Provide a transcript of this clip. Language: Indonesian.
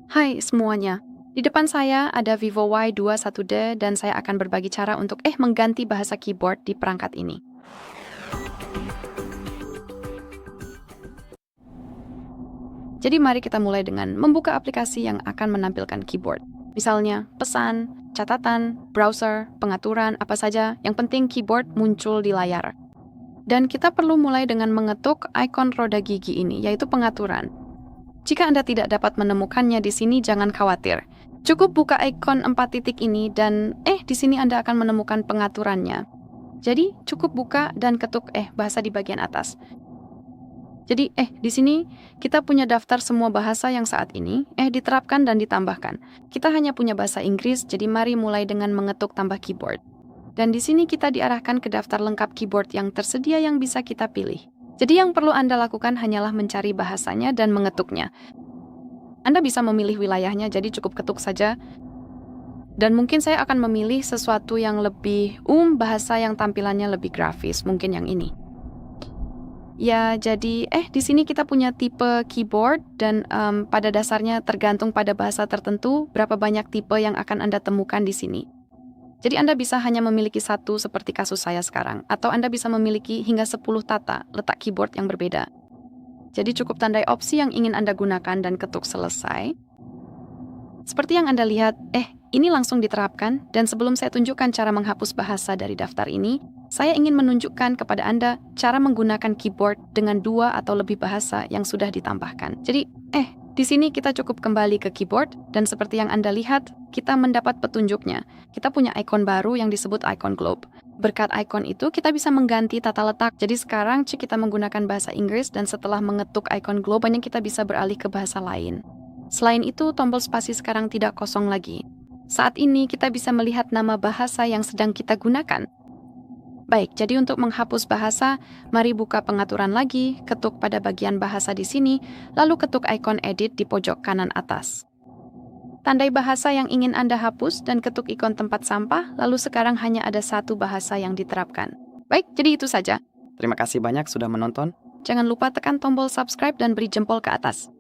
Hai semuanya, di depan saya ada Vivo Y21D dan saya akan berbagi cara untuk mengganti bahasa keyboard di perangkat ini. Jadi mari kita mulai dengan membuka aplikasi yang akan menampilkan keyboard. Misalnya pesan, catatan, browser, pengaturan, apa saja, yang penting keyboard muncul di layar. Dan kita perlu mulai dengan mengetuk ikon roda gigi ini, yaitu pengaturan. Jika Anda tidak dapat menemukannya di sini, jangan khawatir. Cukup buka ikon 4 titik ini dan di sini Anda akan menemukan pengaturannya. Jadi cukup buka dan ketuk bahasa di bagian atas. Jadi di sini kita punya daftar semua bahasa yang saat ini diterapkan dan ditambahkan. Kita hanya punya bahasa Inggris, jadi mari mulai dengan mengetuk tambah keyboard. Dan di sini kita diarahkan ke daftar lengkap keyboard yang tersedia yang bisa kita pilih. Jadi yang perlu Anda lakukan hanyalah mencari bahasanya dan mengetuknya. Anda bisa memilih wilayahnya, jadi cukup ketuk saja. Dan mungkin saya akan memilih sesuatu yang lebih bahasa yang tampilannya lebih grafis, mungkin yang ini. Ya, jadi di sini kita punya tipe keyboard dan pada dasarnya tergantung pada bahasa tertentu berapa banyak tipe yang akan Anda temukan di sini. Jadi Anda bisa hanya memiliki satu seperti kasus saya sekarang, atau Anda bisa memiliki hingga 10 tata letak keyboard yang berbeda. Jadi cukup tandai opsi yang ingin Anda gunakan dan ketuk selesai. Seperti yang Anda lihat, ini langsung diterapkan, dan sebelum saya tunjukkan cara menghapus bahasa dari daftar ini, saya ingin menunjukkan kepada Anda cara menggunakan keyboard dengan 2 atau lebih bahasa yang sudah ditambahkan. Jadi, di sini kita cukup kembali ke keyboard, dan seperti yang Anda lihat, kita mendapat petunjuknya. Kita punya ikon baru yang disebut ikon globe. Berkat ikon itu, kita bisa mengganti tata letak. Jadi sekarang kita menggunakan bahasa Inggris, dan setelah mengetuk ikon globe, kita bisa beralih ke bahasa lain. Selain itu, tombol spasi sekarang tidak kosong lagi. Saat ini kita bisa melihat nama bahasa yang sedang kita gunakan. Baik, jadi untuk menghapus bahasa, mari buka pengaturan lagi, ketuk pada bagian bahasa di sini, lalu ketuk ikon edit di pojok kanan atas. Tandai bahasa yang ingin Anda hapus dan ketuk ikon tempat sampah, lalu sekarang hanya ada satu bahasa yang diterapkan. Baik, jadi itu saja. Terima kasih banyak sudah menonton. Jangan lupa tekan tombol subscribe dan beri jempol ke atas.